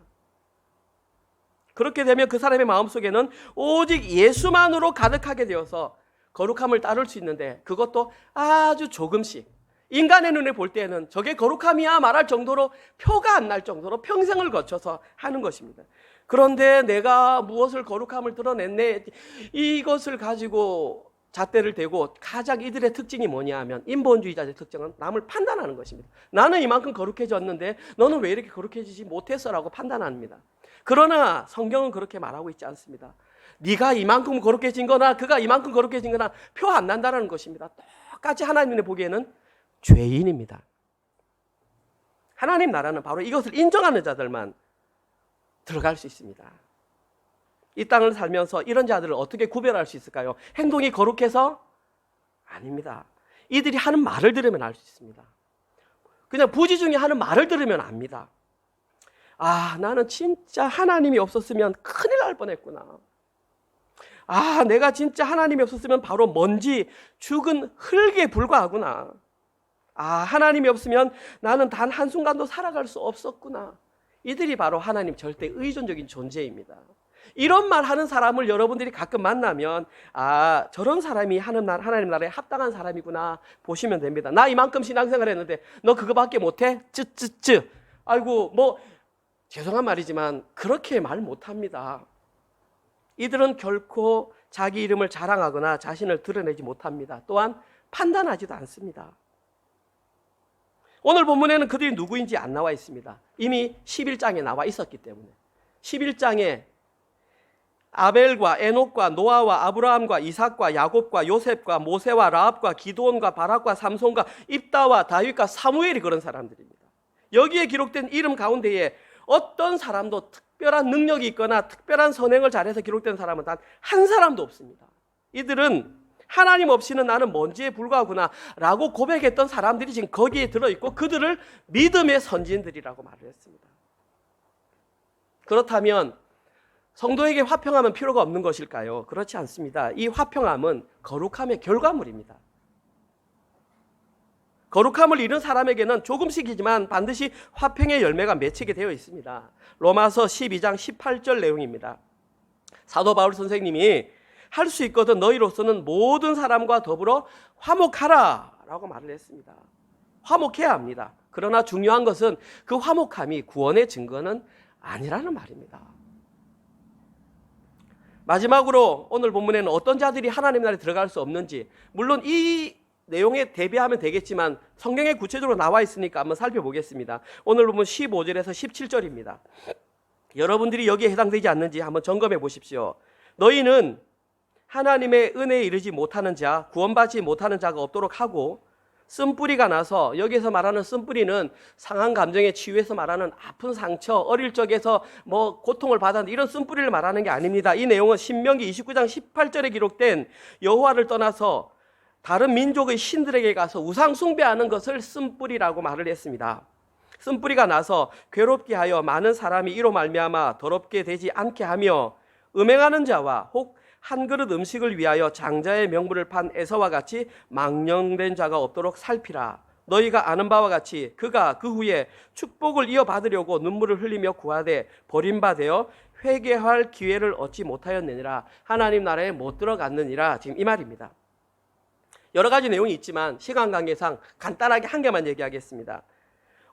그렇게 되면 그 사람의 마음속에는 오직 예수만으로 가득하게 되어서 거룩함을 따를 수 있는데 그것도 아주 조금씩 인간의 눈에 볼 때는 저게 거룩함이야 말할 정도로 표가 안 날 정도로 평생을 거쳐서 하는 것입니다. 그런데 내가 무엇을 거룩함을 드러냈네 이것을 가지고 잣대를 대고 가장 이들의 특징이 뭐냐 하면 인본주의자의 특징은 남을 판단하는 것입니다. 나는 이만큼 거룩해졌는데 너는 왜 이렇게 거룩해지지 못했어? 라고 판단합니다. 그러나 성경은 그렇게 말하고 있지 않습니다. 네가 이만큼 거룩해진 거나 그가 이만큼 거룩해진 거나 표 안 난다는 것입니다. 똑같이 하나님의 보기에는 죄인입니다. 하나님 나라는 바로 이것을 인정하는 자들만 들어갈 수 있습니다. 이 땅을 살면서 이런 자들을 어떻게 구별할 수 있을까요? 행동이 거룩해서? 아닙니다. 이들이 하는 말을 들으면 알 수 있습니다. 그냥 부지중에 하는 말을 들으면 압니다. 나는 진짜 하나님이 없었으면 큰일 날 뻔했구나. 내가 진짜 하나님이 없었으면 바로 먼지, 죽은 흙에 불과하구나. 하나님이 없으면 나는 단 한순간도 살아갈 수 없었구나. 이들이 바로 하나님 절대 의존적인 존재입니다. 이런 말 하는 사람을 여러분들이 가끔 만나면 저런 사람이 하나님 나라에 합당한 사람이구나 보시면 됩니다. 나 이만큼 신앙생활 했는데 너 그거밖에 못해? 쯔쯔쯔 아이고 뭐 죄송한 말이지만 그렇게 말 못합니다. 이들은 결코 자기 이름을 자랑하거나 자신을 드러내지 못합니다. 또한 판단하지도 않습니다. 오늘 본문에는 그들이 누구인지 안 나와 있습니다. 이미 11장에 나와 있었기 때문에. 11장에 아벨과 에녹과 노아와 아브라함과 이삭과 야곱과 요셉과 모세와 라합과 기드온과 바락과 삼손과 입다와 다윗과 사무엘이 그런 사람들입니다. 여기에 기록된 이름 가운데에 어떤 사람도 특별한 능력이 있거나 특별한 선행을 잘해서 기록된 사람은 단 한 사람도 없습니다. 이들은 하나님 없이는 나는 먼지에 불과하구나 라고 고백했던 사람들이 지금 거기에 들어있고 그들을 믿음의 선진들이라고 말을 했습니다. 그렇다면 성도에게 화평함은 필요가 없는 것일까요? 그렇지 않습니다. 이 화평함은 거룩함의 결과물입니다. 거룩함을 잃은 사람에게는 조금씩이지만 반드시 화평의 열매가 맺히게 되어 있습니다. 로마서 12장 18절 내용입니다. 사도 바울 선생님이 할 수 있거든 너희로서는 모든 사람과 더불어 화목하라 라고 말을 했습니다. 화목해야 합니다. 그러나 중요한 것은 그 화목함이 구원의 증거는 아니라는 말입니다. 마지막으로 오늘 본문에는 어떤 자들이 하나님 나라에 들어갈 수 없는지, 물론 이 내용에 대비하면 되겠지만 성경에 구체적으로 나와 있으니까 한번 살펴보겠습니다. 오늘 본문 15절에서 17절입니다. 여러분들이 여기에 해당되지 않는지 한번 점검해 보십시오. 너희는 하나님의 은혜에 이르지 못하는 자, 구원받지 못하는 자가 없도록 하고, 쓴뿌리가 나서, 여기서 말하는 쓴뿌리는 상한 감정에 치유해서 말하는 아픈 상처, 어릴 적에서 뭐 고통을 받았는데 이런 쓴뿌리를 말하는 게 아닙니다. 이 내용은 신명기 29장 18절에 기록된 여호와를 떠나서 다른 민족의 신들에게 가서 우상 숭배하는 것을 쓴뿌리라고 말을 했습니다. 쓴뿌리가 나서 괴롭게 하여 많은 사람이 이로 말미암아 더럽게 되지 않게 하며, 음행하는 자와 혹 한 그릇 음식을 위하여 장자의 명분을 판 에서와 같이 망령된 자가 없도록 살피라. 너희가 아는 바와 같이 그가 그 후에 축복을 이어받으려고 눈물을 흘리며 구하되 버림받아 회개할 기회를 얻지 못하였느니라. 하나님 나라에 못 들어갔느니라. 지금 이 말입니다. 여러 가지 내용이 있지만 시간 관계상 간단하게 한 개만 얘기하겠습니다.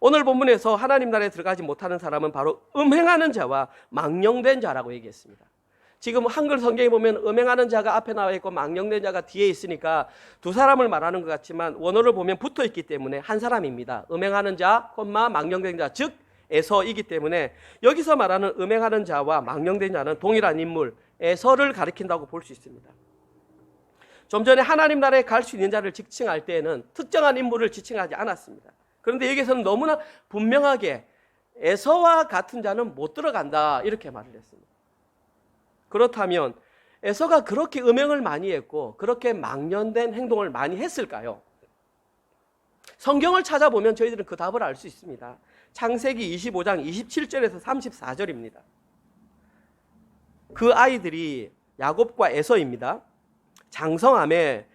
오늘 본문에서 하나님 나라에 들어가지 못하는 사람은 바로 음행하는 자와 망령된 자라고 얘기했습니다. 지금 한글 성경에 보면 음행하는 자가 앞에 나와 있고 망령된 자가 뒤에 있으니까 두 사람을 말하는 것 같지만 원어를 보면 붙어 있기 때문에 한 사람입니다. 음행하는 자, 망령된 자, 즉 에서이기 때문에 여기서 말하는 음행하는 자와 망령된 자는 동일한 인물, 에서를 가리킨다고 볼 수 있습니다. 좀 전에 하나님 나라에 갈 수 있는 자를 지칭할 때에는 특정한 인물을 지칭하지 않았습니다. 그런데 여기서는 너무나 분명하게 에서와 같은 자는 못 들어간다 이렇게 말을 했습니다. 그렇다면 에서가 그렇게 음행을 많이 했고 그렇게 망령된 행동을 많이 했을까요? 성경을 찾아보면 저희들은 그 답을 알 수 있습니다. 창세기 25장 27절에서 34절입니다. 그 아이들이 야곱과 에서입니다. 장성함에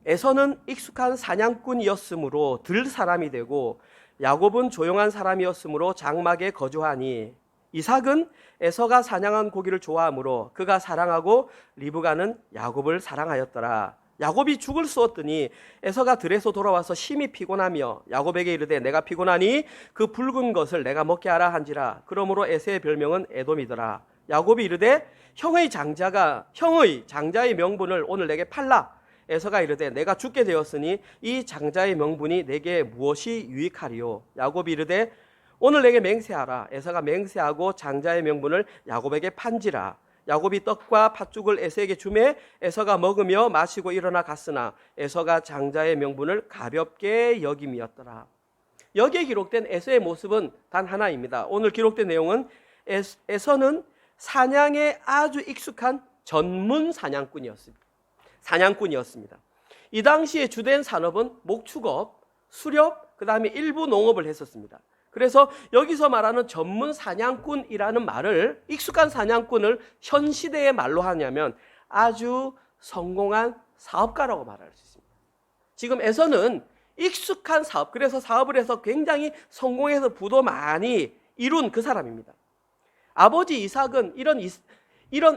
에서는 익숙한 사냥꾼이었으므로 들 사람이 되고 야곱은 조용한 사람이었으므로 장막에 거주하니, 이삭은 에서가 사냥한 고기를 좋아하므로 그가 사랑하고 리브가는 야곱을 사랑하였더라. 야곱이 죽을 쏘았더니 에서가 들에서 돌아와서 심히 피곤하며 야곱에게 이르되 내가 피곤하니 그 붉은 것을 내가 먹게 하라 한지라. 그러므로 에서의 별명은 에돔이더라. 야곱이 이르되 형의 장자의 명분을 오늘 내게 팔라. 에서가 이르되 내가 죽게 되었으니 이 장자의 명분이 내게 무엇이 유익하리요. 야곱이 이르되 오늘 내게 맹세하라. 에서가 맹세하고 장자의 명분을 야곱에게 판지라. 야곱이 떡과 팥죽을 에서에게 주매 에서가 먹으며 마시고 일어나 갔으나 에서가 장자의 명분을 가볍게 여김이었더라. 여기에 기록된 에서의 모습은 단 하나입니다. 오늘 기록된 내용은 에서는 사냥에 아주 익숙한 전문 사냥꾼이었습니다. 이 당시에 주된 산업은 목축업, 수렵, 그 다음에 일부 농업을 했었습니다. 그래서 여기서 말하는 전문 사냥꾼이라는 말을, 익숙한 사냥꾼을 현 시대의 말로 하냐면 아주 성공한 사업가라고 말할 수 있습니다. 지금 에서는 익숙한 사업, 그래서 사업을 해서 굉장히 성공해서 부도 많이 이룬 그 사람입니다. 아버지 이삭은 이런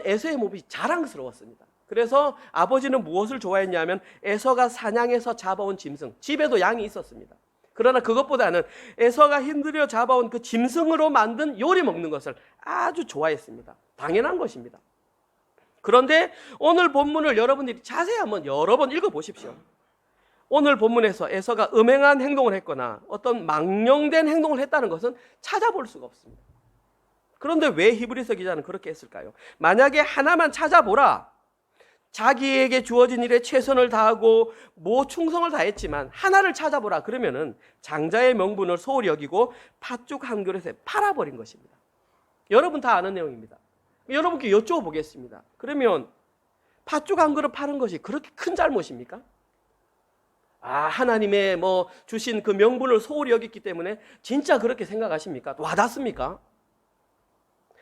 에서의 모습이 자랑스러웠습니다. 그래서 아버지는 무엇을 좋아했냐면 에서가 사냥해서 잡아온 짐승, 집에도 양이 있었습니다. 그러나 그것보다는 에서가 힘들여 잡아온 그 짐승으로 만든 요리 먹는 것을 아주 좋아했습니다. 당연한 것입니다. 그런데 오늘 본문을 여러분들이 자세히 한번 여러 번 읽어보십시오. 오늘 본문에서 에서가 음행한 행동을 했거나 어떤 망령된 행동을 했다는 것은 찾아볼 수가 없습니다. 그런데 왜 히브리서 기자는 그렇게 했을까요? 만약에 하나만 찾아보라, 자기에게 주어진 일에 최선을 다하고 충성을 다했지만 하나를 찾아보라 그러면은 장자의 명분을 소홀히 여기고 팥죽 한 그릇에 팔아버린 것입니다. 여러분 다 아는 내용입니다. 여러분께 여쭤보겠습니다. 그러면 팥죽 한 그릇 파는 것이 그렇게 큰 잘못입니까? 하나님의 주신 그 명분을 소홀히 여겼기 때문에 진짜 그렇게 생각하십니까? 와닿습니까?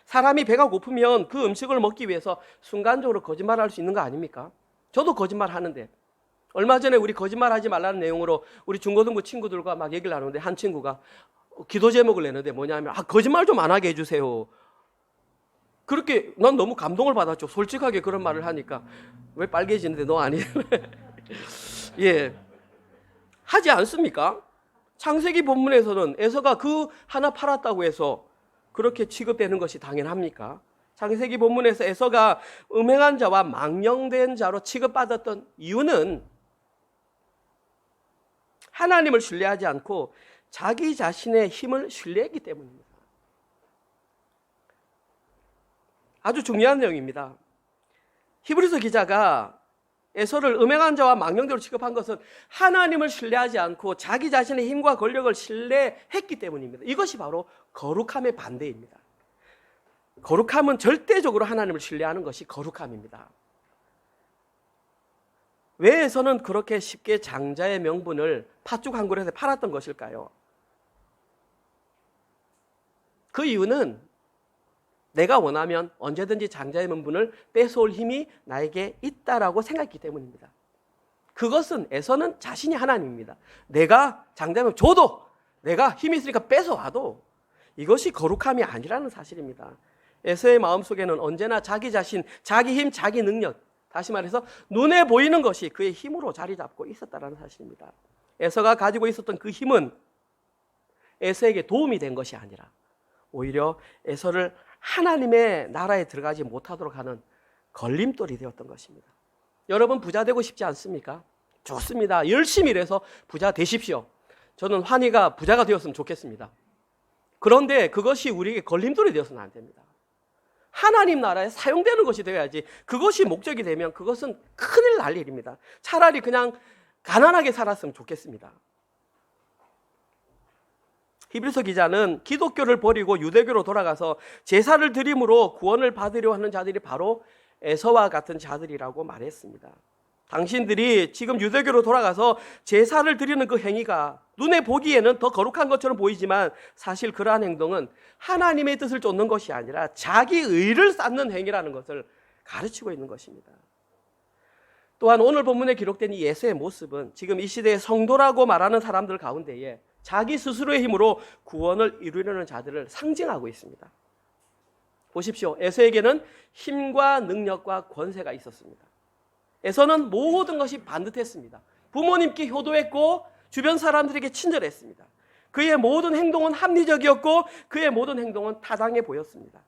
사람이 배가 고프면 그 음식을 먹기 위해서 순간적으로 거짓말할 수 있는 거 아닙니까? 저도 거짓말 하는데 얼마 전에 우리 거짓말하지 말라는 내용으로 우리 중고등부 친구들과 막 얘기를 나누는데 한 친구가 기도 제목을 내는데 뭐냐면 거짓말 좀 안 하게 해주세요. 그렇게 난 너무 감동을 받았죠. 솔직하게 그런 말을 하니까. 왜 빨개지는데 너 아니야? 예, 하지 않습니까? 창세기 본문에서는 에서가 그 하나 팔았다고 해서 그렇게 취급되는 것이 당연합니까? 창세기 본문에서 에서가 음행한 자와 망령된 자로 취급받았던 이유는 하나님을 신뢰하지 않고 자기 자신의 힘을 신뢰했기 때문입니다. 아주 중요한 내용입니다. 히브리서 기자가 에서를 음행한 자와 망령자로 취급한 것은 하나님을 신뢰하지 않고 자기 자신의 힘과 권력을 신뢰했기 때문입니다. 이것이 바로 거룩함의 반대입니다. 거룩함은 절대적으로 하나님을 신뢰하는 것이 거룩함입니다. 왜 에서는 그렇게 쉽게 장자의 명분을 팥죽 한 그릇에 팔았던 것일까요? 그 이유는 내가 원하면 언제든지 장자의 명분을 뺏어올 힘이 나에게 있다라고 생각했기 때문입니다. 그것은 에서는 자신이 하나님입니다. 내가 장자의 명분 줘도 내가 힘이 있으니까 뺏어와도 이것이 거룩함이 아니라는 사실입니다. 에서의 마음속에는 언제나 자기 자신, 자기 힘, 자기 능력, 다시 말해서 눈에 보이는 것이 그의 힘으로 자리 잡고 있었다는 사실입니다. 에서가 가지고 있었던 그 힘은 에서에게 도움이 된 것이 아니라 오히려 에서를 하나님의 나라에 들어가지 못하도록 하는 걸림돌이 되었던 것입니다. 여러분 부자 되고 싶지 않습니까? 좋습니다. 열심히 일해서 부자 되십시오. 저는 환희가 부자가 되었으면 좋겠습니다. 그런데 그것이 우리에게 걸림돌이 되어서는 안 됩니다. 하나님 나라에 사용되는 것이 되어야지. 그것이 목적이 되면 그것은 큰일 날 일입니다. 차라리 그냥 가난하게 살았으면 좋겠습니다. 히브리서 기자는 기독교를 버리고 유대교로 돌아가서 제사를 드림으로 구원을 받으려 하는 자들이 바로 에서와 같은 자들이라고 말했습니다. 당신들이 지금 유대교로 돌아가서 제사를 드리는 그 행위가 눈에 보기에는 더 거룩한 것처럼 보이지만 사실 그러한 행동은 하나님의 뜻을 쫓는 것이 아니라 자기 의를 쌓는 행위라는 것을 가르치고 있는 것입니다. 또한 오늘 본문에 기록된 이 예수의 모습은 지금 이 시대의 성도라고 말하는 사람들 가운데에 자기 스스로의 힘으로 구원을 이루려는 자들을 상징하고 있습니다. 보십시오. 에서에게는 힘과 능력과 권세가 있었습니다. 에서는 모든 것이 반듯했습니다. 부모님께 효도했고 주변 사람들에게 친절했습니다. 그의 모든 행동은 합리적이었고 그의 모든 행동은 타당해 보였습니다.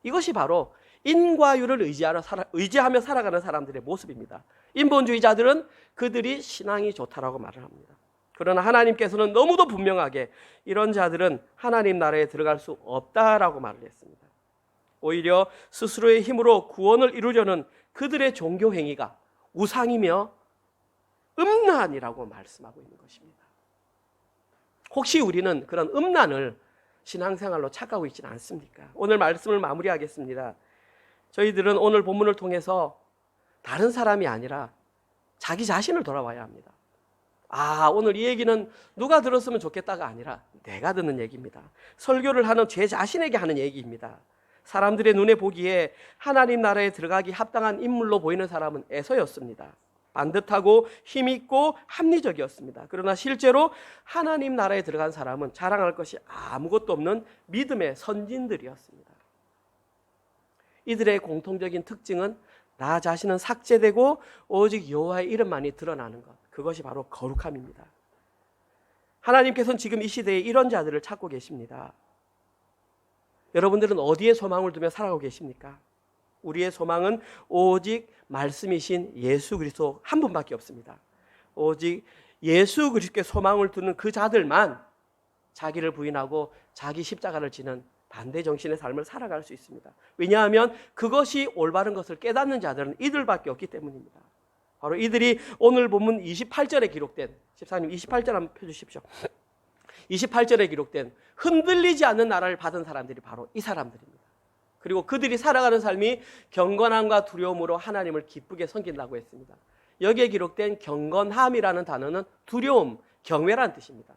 이것이 바로 인과율을 의지하며 살아가는 사람들의 모습입니다. 인본주의자들은 그들이 신앙이 좋다라고 말을 합니다. 그러나 하나님께서는 너무도 분명하게 이런 자들은 하나님 나라에 들어갈 수 없다라고 말을 했습니다. 오히려 스스로의 힘으로 구원을 이루려는 그들의 종교 행위가 우상이며 음란이라고 말씀하고 있는 것입니다. 혹시 우리는 그런 음란을 신앙생활로 착각하고 있지는 않습니까? 오늘 말씀을 마무리하겠습니다. 저희들은 오늘 본문을 통해서 다른 사람이 아니라 자기 자신을 돌아봐야 합니다. 오늘 이 얘기는 누가 들었으면 좋겠다가 아니라 내가 듣는 얘기입니다. 설교를 하는 제 자신에게 하는 얘기입니다. 사람들의 눈에 보기에 하나님 나라에 들어가기 합당한 인물로 보이는 사람은 에서였습니다. 반듯하고 힘있고 합리적이었습니다. 그러나 실제로 하나님 나라에 들어간 사람은 자랑할 것이 아무것도 없는 믿음의 선진들이었습니다. 이들의 공통적인 특징은 나 자신은 삭제되고 오직 여호와의 이름만이 드러나는 것. 그것이 바로 거룩함입니다. 하나님께서는 지금 이 시대에 이런 자들을 찾고 계십니다. 여러분들은 어디에 소망을 두며 살아가고 계십니까? 우리의 소망은 오직 말씀이신 예수 그리스도 한 분밖에 없습니다. 오직 예수 그리스도께 소망을 두는 그 자들만 자기를 부인하고 자기 십자가를 지는 반대 정신의 삶을 살아갈 수 있습니다. 왜냐하면 그것이 올바른 것을 깨닫는 자들은 이들밖에 없기 때문입니다. 바로 이들이 오늘 본문 28절에 기록된, 집사님 28절 한번 펴주십시오. 28절에 기록된 흔들리지 않는 나라를 받은 사람들이 바로 이 사람들입니다. 그리고 그들이 살아가는 삶이 경건함과 두려움으로 하나님을 기쁘게 섬긴다고 했습니다. 여기에 기록된 경건함이라는 단어는 두려움, 경외라는 뜻입니다.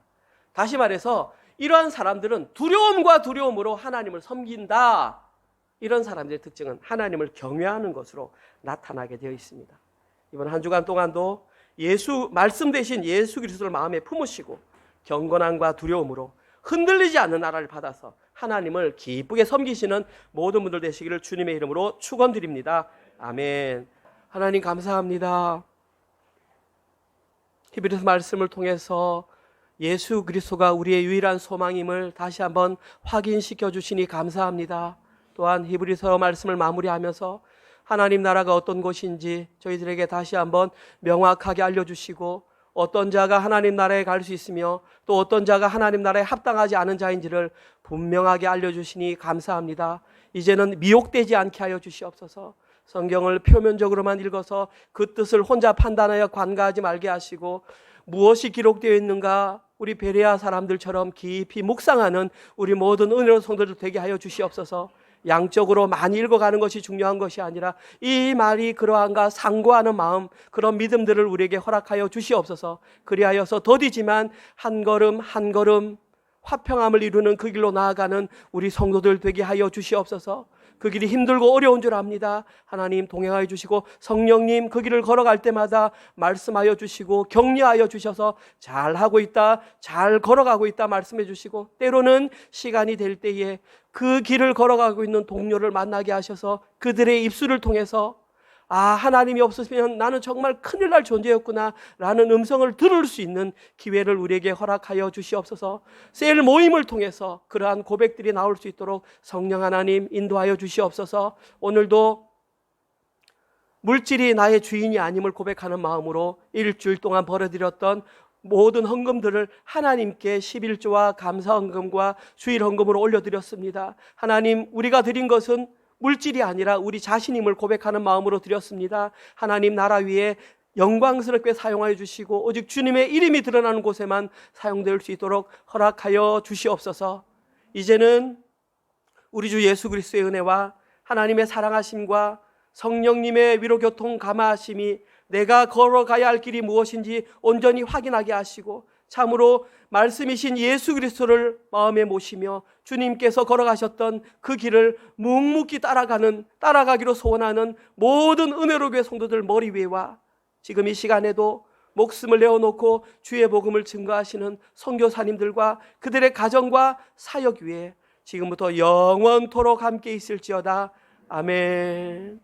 다시 말해서 이러한 사람들은 두려움과 두려움으로 하나님을 섬긴다. 이런 사람들의 특징은 하나님을 경외하는 것으로 나타나게 되어 있습니다. 이번 한 주간 동안도 말씀 대신 예수 그리스도를 마음에 품으시고 경건함과 두려움으로 흔들리지 않는 나라를 받아서 하나님을 기쁘게 섬기시는 모든 분들 되시기를 주님의 이름으로 축원드립니다. 아멘. 하나님 감사합니다. 히브리서 말씀을 통해서 예수 그리스도가 우리의 유일한 소망임을 다시 한번 확인시켜 주시니 감사합니다. 또한 히브리서 말씀을 마무리하면서 하나님 나라가 어떤 곳인지 저희들에게 다시 한번 명확하게 알려주시고 어떤 자가 하나님 나라에 갈 수 있으며 또 어떤 자가 하나님 나라에 합당하지 않은 자인지를 분명하게 알려주시니 감사합니다. 이제는 미혹되지 않게 하여 주시옵소서. 성경을 표면적으로만 읽어서 그 뜻을 혼자 판단하여 관가하지 말게 하시고 무엇이 기록되어 있는가 우리 베레아 사람들처럼 깊이 묵상하는 우리 모든 은혜로운 성도들 되게 하여 주시옵소서. 양적으로 많이 읽어가는 것이 중요한 것이 아니라 이 말이 그러한가 상고하는 마음, 그런 믿음들을 우리에게 허락하여 주시옵소서. 그리하여서 더디지만 한 걸음 한 걸음 화평함을 이루는 그 길로 나아가는 우리 성도들 되게 하여 주시옵소서. 그 길이 힘들고 어려운 줄 압니다. 하나님 동행하여 주시고 성령님 그 길을 걸어갈 때마다 말씀하여 주시고 격려하여 주셔서 잘하고 있다, 잘 걸어가고 있다 말씀해 주시고 때로는 시간이 될 때에 그 길을 걸어가고 있는 동료를 만나게 하셔서 그들의 입술을 통해서 하나님이 없으시면 나는 정말 큰일 날 존재였구나 라는 음성을 들을 수 있는 기회를 우리에게 허락하여 주시옵소서. 셀 모임을 통해서 그러한 고백들이 나올 수 있도록 성령 하나님 인도하여 주시옵소서. 오늘도 물질이 나의 주인이 아님을 고백하는 마음으로 일주일 동안 벌어들였던 모든 헌금들을 하나님께 11조와 감사 헌금과 주일 헌금으로 올려드렸습니다. 하나님, 우리가 드린 것은 물질이 아니라 우리 자신임을 고백하는 마음으로 드렸습니다. 하나님 나라 위에 영광스럽게 사용하여 주시고 오직 주님의 이름이 드러나는 곳에만 사용될 수 있도록 허락하여 주시옵소서. 이제는 우리 주 예수 그리스도의 은혜와 하나님의 사랑하심과 성령님의 위로교통 감화하심이 내가 걸어가야 할 길이 무엇인지 온전히 확인하게 하시고 참으로 말씀이신 예수 그리스도를 마음에 모시며 주님께서 걸어가셨던 그 길을 묵묵히 따라가기로 소원하는 모든 은혜로 교회 성도들 머리 위에와 지금 이 시간에도 목숨을 내어놓고 주의 복음을 증거하시는 선교사님들과 그들의 가정과 사역 위에 지금부터 영원토록 함께 있을지어다. 아멘.